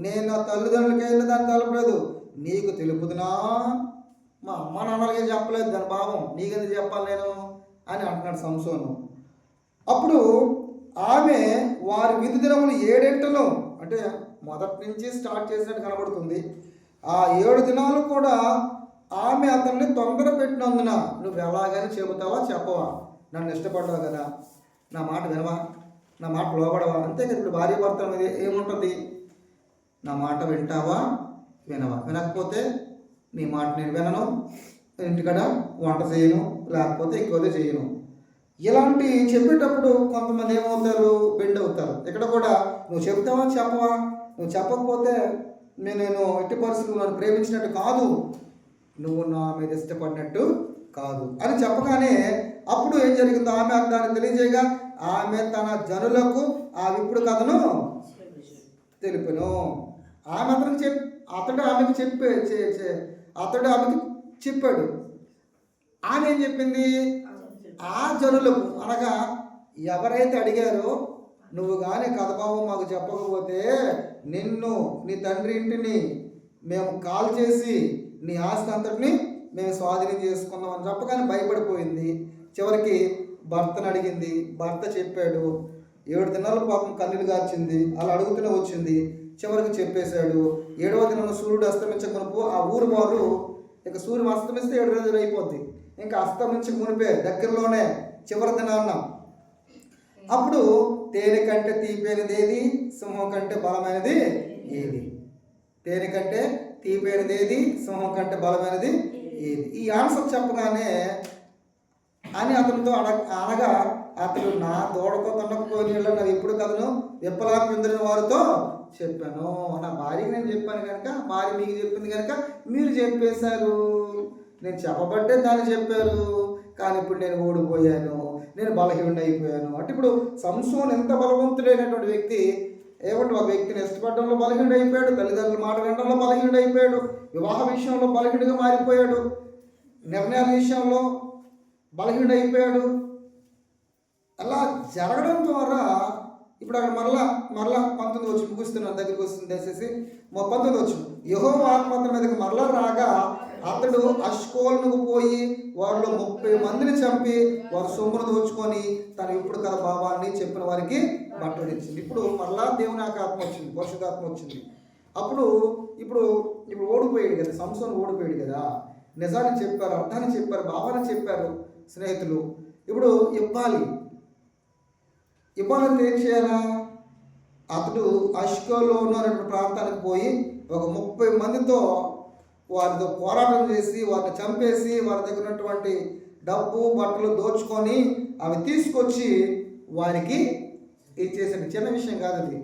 నేను నా తల్లిదండ్రులకి వెళ్ళి దాన్ని తెలపలేదు, నీకు తెలుపుదునా, మా అమ్మ నాన్నలకి చెప్పలేదు దాని భావం, నీకెందుకు చెప్పాలి నేను అని అంటున్నాడు సంసోను. అప్పుడు ఆమె వారి విధి దినములు 7 అంటే మొదటి నుంచి స్టార్ట్ చేసినట్టు కనబడుతుంది. ఆ 7 దినాలు కూడా ఆమె అతన్ని తొందర పెట్టినందున, నువ్వు ఎలాగని చెబుతావా చెప్పవా, నన్ను ఇష్టపడ్డావు కదా, నా మాట వినవా, నా మాట లోబడవా, అంతే కదా. ఇప్పుడు భార్య భర్త అనేది ఏముంటుంది, నా మాట వింటావా వినవా, వినకపోతే నీ మాట నేను వినను, ఇంటికాడ వంట చేయను, లేకపోతే ఇంకోదే చేయను. ఇలాంటి చెప్పేటప్పుడు కొంతమంది ఏమవుతారు, బెండ్ అవుతారు. ఇక్కడ కూడా నువ్వు చెప్తావా చెప్పవా, నువ్వు చెప్పకపోతే నేను ఎట్టి పరిస్థితులు నన్ను ప్రేమించినట్టు కాదు, నువ్వు నా మీద ఇష్టపడినట్టు కాదు అని చెప్పగానే అప్పుడు ఏం జరిగిందో ఆమె దాన్ని తెలియజేయగా ఆమె తన జనులకు ఆ విప్పుడు కథను తెలిపెను. అతడు ఆమెకి చెప్పాడు. ఆమె ఏం చెప్పింది, ఆ జనులకు అనగా ఎవరైతే అడిగారో, నువ్వు కానీ కథభావం మాకు చెప్పకపోతే నిన్ను, నీ తండ్రి ఇంటిని మేము కాల్ చేసి నీ ఆస్తి అంతటిని మేము స్వాధీనం చేసుకున్నాం అని చెప్పగానే భయపడిపోయింది. చివరికి భర్తను అడిగింది, భర్త చెప్పాడు. 7 దినాలు పాపం కన్నీళ్ళు గార్చింది, అలా అడుగుతూనే వచ్చింది. చివరికి చెప్పేశాడు. 7వ దినం సూర్యుడు అస్తమించకమునుపు ఆ ఊరు వారు, ఇక సూర్యుడు అస్తమిస్తే 7 రోజులు అయిపోద్ది, ఇంకా అస్తమించి మునిపే దగ్గరలోనే చివరి దినాన్న అప్పుడు తేనె కంటే తీపైనది ఏది, సింహం కంటే బలమైనది ఏది, తేనె కంటే తీపైనది ఏది, సింహం కంటే బలమైనది ఏది. ఈ ఆన్సర్ చెప్పగానే అని అతనితో అనగా అతడు నా దూడతో తొండకపోయిన నా ఇప్పుడు కథను విప్పలాకు పొందిన వారితో చెప్పాను. నా భార్యకి నేను చెప్పాను కనుక, భార్య మీకు చెప్పింది కనుక మీరు చెప్పేశారు, నేను చెప్పబట్టే దాన్ని చెప్పారు, కానీ ఇప్పుడు నేను ఓడిపోయాను, నేను బలహీనుడు అయిపోయాను అంటే ఇప్పుడు సంసోను ఎంత బలవంతుడైనటువంటి వ్యక్తి, ఏమంటే ఒక వ్యక్తిని ఇష్టపడడంలో బలహీనుడు అయిపోయాడు, తల్లిదండ్రుల మాట వినడంలో బలహీనుడు అయిపోయాడు, వివాహ విషయంలో బలహీనుడిగా మారిపోయాడు, నిర్ణయాల విషయంలో బలహీనుడు అయిపోయాడు. అలా జరగడం ద్వారా ఇప్పుడు అక్కడ మరలా 19 వచ్చి ముగిస్తున్నాను, దగ్గరికి వస్తుంది దయచేసి. 19 వచ్చి యెహోవా ఆత్మ అతని మీదకి మరలా రాగా అతడు అష్కోలుకు పోయి వారిలో 30 మందిని చంపి వారి సొమ్మును దోచుకొని తను ఇప్పుడు కదా భావాన్ని చెప్పిన వారికి బట్టడిచ్చింది. ఇప్పుడు మరలా దేవుని ఆత్మ వచ్చింది, పరిశుద్ధాత్మ వచ్చింది. ఇప్పుడు ఓడిపోయాడు కదా, సంసోను ఓడిపోయాడు కదా. నిజాన్ని చెప్పారు, అర్థాన్ని చెప్పారు, భావాన్ని చెప్పారు స్నేహితులు. ఇప్పుడు ఇవ్వాలంటే ఏం చేయాలా? అతడు అష్కోలోను అనేటువంటి ప్రాంతానికి పోయి ఒక 30 మందితో వారితో పోరాటం చేసి వారిని చంపేసి వారి దగ్గర ఉన్నటువంటి డబ్బు బట్టలు దోచుకొని అవి తీసుకొచ్చి వారికి ఇచ్చేసాడు. చిన్న విషయం కాదు అది,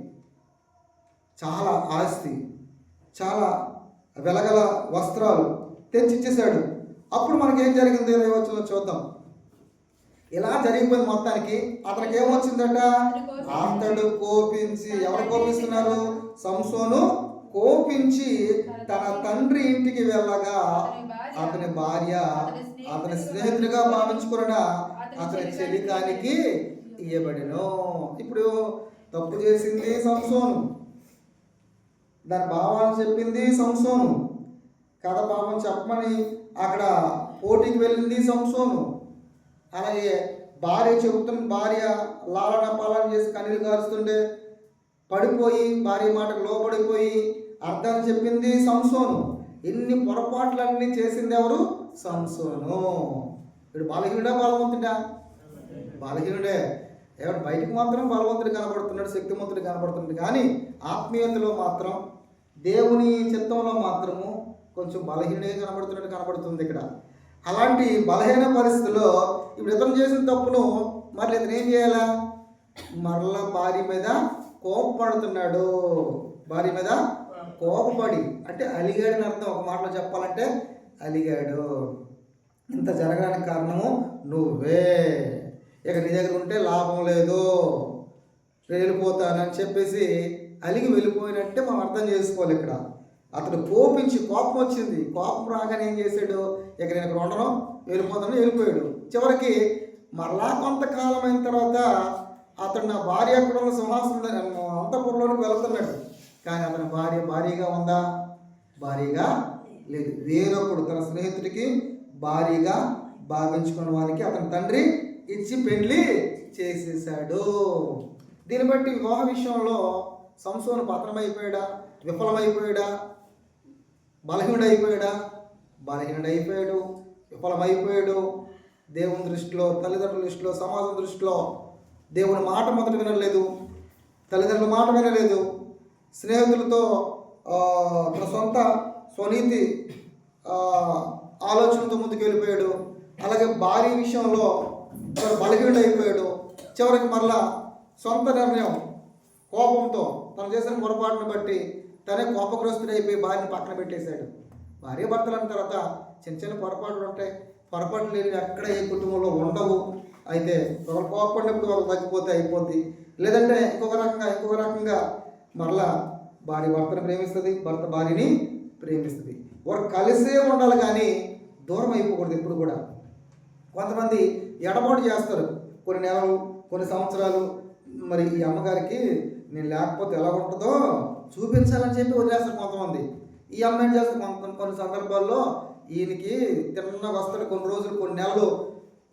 చాలా ఆస్తి, చాలా వెలగల వస్త్రాలు తెచ్చిచ్చేసాడు. అప్పుడు మనకేం జరిగిందో 20వ వచనంలో చూద్దాం. ఇలా జరిగిపోయింది. మొత్తానికి అతనికి ఏమొచ్చిందట? అతడు కోపించి, ఎవరు కోపిస్తున్నారు? సంసోను కోపించి తన తండ్రి ఇంటికి వెళ్ళగా అతని భార్య అతని స్నేహితుడిగా భావించుకున్న అతని చెలికానికి ఇయ్యబడెను. ఇప్పుడు తప్పు చేసింది సంసోను, దాని భావాన్ని చెప్పింది సంసోను, కథ భావం చెప్పమని అక్కడ పోటీకి వెళ్ళింది సంసోను. అలాగే భార్య లాలన పాలన చేసి కన్నీళ్ళు కారుస్తుంటే పడిపోయి భార్య మాటకు లోపడిపోయి అర్థాన్ని చెప్పింది సంసోను. ఎన్ని పొరపాట్లన్నీ చేసింది ఎవరు? సంసోను. ఇప్పుడు బలహీనుడా బలవంతుడా? బలహీనుడే. ఎవరు బయటకు మాత్రం బలవంతుడు కనబడుతున్నాడు, శక్తివంతుడు కనబడుతున్నాడు, కానీ ఆత్మీయతలో మాత్రం దేవుని చిత్తంలో మాత్రము కొంచెం బలహీనుడే కనబడుతుంది ఇక్కడ. అలాంటి బలహీన పరిస్థితుల్లో ఇప్పుడు ఇతను చేసిన తప్పును మరి ఇతను ఏం చేయాలా? మరలా భార్య మీద కోపపడుతున్నాడు. భార్య మీద కోపపడి అంటే అలిగాడని అర్థం. ఒక మాటలో చెప్పాలంటే అలిగాడు. ఇంత జరగడానికి కారణము నువ్వే, ఇక నీ దగ్గర ఉంటే లాభం లేదు, వెళ్ళిపోతానని చెప్పేసి అలిగి వెళ్ళిపోయినట్టే మనం అర్థం చేసుకోవాలి. ఇక్కడ అతడు కోపం వచ్చింది. కోపం రాగానే ఏం చేశాడు? ఇక నేను ఇక్కడ ఉండను, వెళ్ళిపోయాడు. చివరికి మరలా కొంతకాలం అయిన తర్వాత అతడు నా భార్య అక్కడ ఉన్న సింహాసనం అంతఃపురంలోకి వెళ్తున్నాడు. కానీ అతని భార్యగా ఉందా? భార్యగా లేదు. వేరొకడు తన స్నేహితుడికి భార్యగా భావించుకున్న వారికి అతని తండ్రి ఇచ్చి పెళ్లి చేసేసాడు. దీన్ని బట్టి వివాహ విషయంలో సంసోను పతనమైపోయాడా? విఫలమైపోయాడా? బలహీనుడైపోయాడు, విఫలమైపోయాడు. దేవుని దృష్టిలో, తల్లిదండ్రుల దృష్టిలో, సమాజం దృష్టిలో దేవుని మాట మొదట వినలేదు, తల్లిదండ్రుల మాట వినలేదు, స్నేహితులతో తన సొంత స్వనీతి ఆలోచనతో ముందుకు వెళ్ళిపోయాడు. అలాగే భార్య విషయంలో బలహీనుడైపోయాడు. చివరికి మరలా సొంత నిర్ణయం, కోపంతో తను చేసిన పొరపాటును బట్టి తనే కోపగ్రస్తుడైపోయి భార్యని పక్కన పెట్టేశాడు. భార్య భర్తలు అన్న తర్వాత చిన్న పొరపాట్లు ఉంటాయి. పొరపాట్లు లేని ఎక్కడ ఏ కుటుంబంలో ఉండవు. అయితే ఒకరు కోపడినప్పుడు వాళ్ళు తగ్గిపోతే అయిపోద్ది. లేదంటే ఇంకొక రకంగా మరలా భార్య భర్తను ప్రేమిస్తుంది, భర్త భార్యని ప్రేమిస్తుంది. వారు కలిసే ఉండాలి కానీ దూరం అయిపోకూడదు ఎప్పుడు కూడా. కొంతమంది ఎడబాటు చేస్తారు, కొన్ని నెలలు, కొన్ని సంవత్సరాలు. మరి ఈ అమ్మగారికి నేను లేకపోతే ఎలా ఉంటుందో చూపించాలని చెప్పి వదిలేస్తారు కొంతమంది. ఈ అమ్మాయిని చేస్తారు కొన్ని సందర్భాల్లో. ఈయనకి తిన్నగా వస్తాడు, కొన్ని రోజులు, కొన్ని నెలలు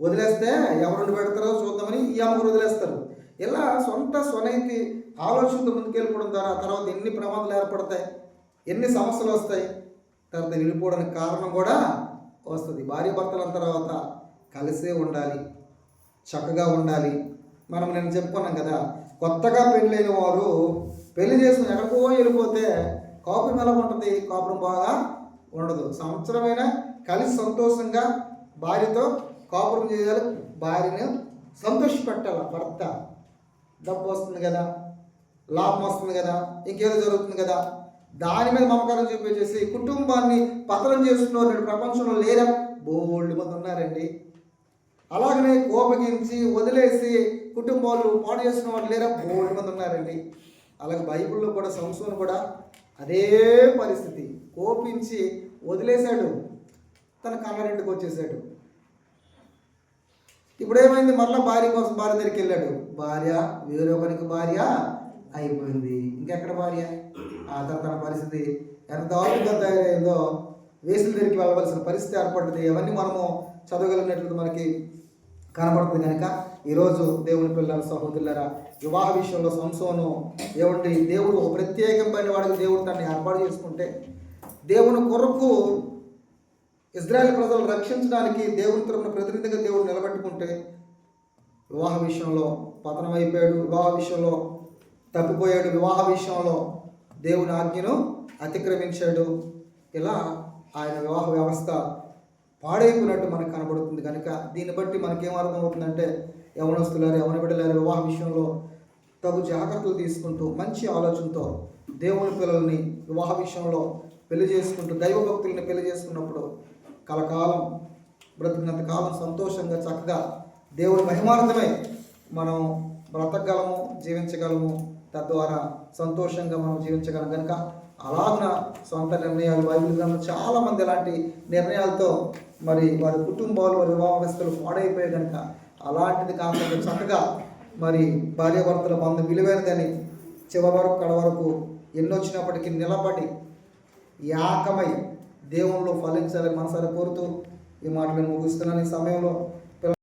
వదిలేస్తే ఎవరు పెడతారో చూద్దామని ఈ అమ్మగారు వదిలేస్తారు. ఇలా స్వనైతి ఆలోచనతో ముందుకెళ్ళిపోవడం ద్వారా తర్వాత ఎన్ని ప్రమాదాలు ఏర్పడతాయి, ఎన్ని సమస్యలు వస్తాయి, తర్వాత వెళ్ళిపోవడానికి కారణం కూడా వస్తుంది. భార్య భర్తల తర్వాత కలిసే ఉండాలి, చక్కగా ఉండాలి. మనం నేను చెప్పుకున్నాం కదా, కొత్తగా పెళ్ళైన వారు పెళ్లి చేసుకుని ఎక్కడికో వెళ్ళిపోతే కాపురం ఎలా ఉంటుంది? కాపురం బాగా ఉండదు. సంవత్సరమైనా కలిసి సంతోషంగా భార్యతో కాపురం చేయాలి, భార్యను సంతోషపెట్టాలి. భర్త డబ్బు వస్తుంది కదా, లాభం వస్తుంది కదా, ఇంకేదో జరుగుతుంది కదా, దాని మీద మమకారం చూపించేసి కుటుంబాన్ని పతనం చేస్తున్నారు ప్రపంచంలో లేరా? బోల్డ్ మంది ఉన్నారండి. అలాగనే కోపగించి వదిలేసి కుటుంబాలు పాడు చేస్తున్న వాళ్ళు లేరా? బోల్డ్ మంది ఉన్నారండి. అలాగే బైబిల్లో కూడా సంసోను కూడా అదే పరిస్థితి. కోపించి వదిలేశాడు, తన కన్నరింటికి వచ్చేసాడు. ఇప్పుడు ఏమైంది? మరలా భార్య కోసం భార్య దగ్గరికి వెళ్ళాడు. భార్య వేరొకరికి భార్య అయిపోయింది. ఇంకెక్కడ భార్య? ఆ తర్వాత తన పరిస్థితి ఎంత దారుణంగా తయారైందో వేసుల దగ్గరికి వెళ్ళవలసిన పరిస్థితి ఏర్పడుతుంది. అవన్నీ మనము చదవగలిగినట్లయితే మనకి కనబడుతుంది. కనుక ఈరోజు దేవుని పిల్లల సహోదరులారా, వివాహ విషయంలో సంసోను ఏమంటే దేవుడు ఒక ప్రత్యేకమైన వాడికి దేవుడు తనని ఏర్పాటు చేసుకుంటే, దేవుని కొరకు ఇజ్రాయెల్ ప్రజలు రక్షించడానికి దేవుని తరపున ప్రతినిధిగా దేవుడు నిలబెట్టుకుంటే వివాహ విషయంలో పతనమైపోయాడు, వివాహ విషయంలో తప్పిపోయాడు, వివాహ విషయంలో దేవుని ఆజ్ఞను అతిక్రమించాడు. ఇలా ఆయన వివాహ వ్యవస్థ పాడైపోయినట్టు మనకు కనబడుతుంది. కనుక దీన్ని బట్టి మనకేమర్థమవుతుందంటే, యవనస్తులారు యవన బిడ్డలారు వివాహ విషయంలో తగు జాగ్రత్తలు తీసుకుంటూ మంచి ఆలోచనతో దేవుని పిల్లల్ని వివాహ విషయంలో పెళ్లి చేసుకుంటూ దైవభక్తుల్ని పెళ్లి చేసుకున్నప్పుడు కలకాలం బ్రతికినంత కాలం సంతోషంగా చక్కగా దేవుని మహిమార్థమై మనం బ్రతకగలము, జీవించగలము. తద్వారా సంతోషంగా మనం జీవించగలం. కనుక అలాగన సొంత నిర్ణయాలు బైబిల్ గ్రంథంలో చాలామంది ఇలాంటి నిర్ణయాలతో మరి వారి కుటుంబాలు వారి వివాహ వ్యవస్థలు పాడైపోయాయి. కనుక అలాంటిది కాకుండా చక్కగా మరి భార్యాభర్తల బంధం విలువైనదని చివరి వరకు కడ వరకు ఎన్నొచ్చినప్పటికీ నిలబడి ఏకమై దేవుళ్ళు ఫలించాలని మనసారా కోరుతూ ఈ మాటలను ముగిస్తున్నాను. ఈ సమయంలో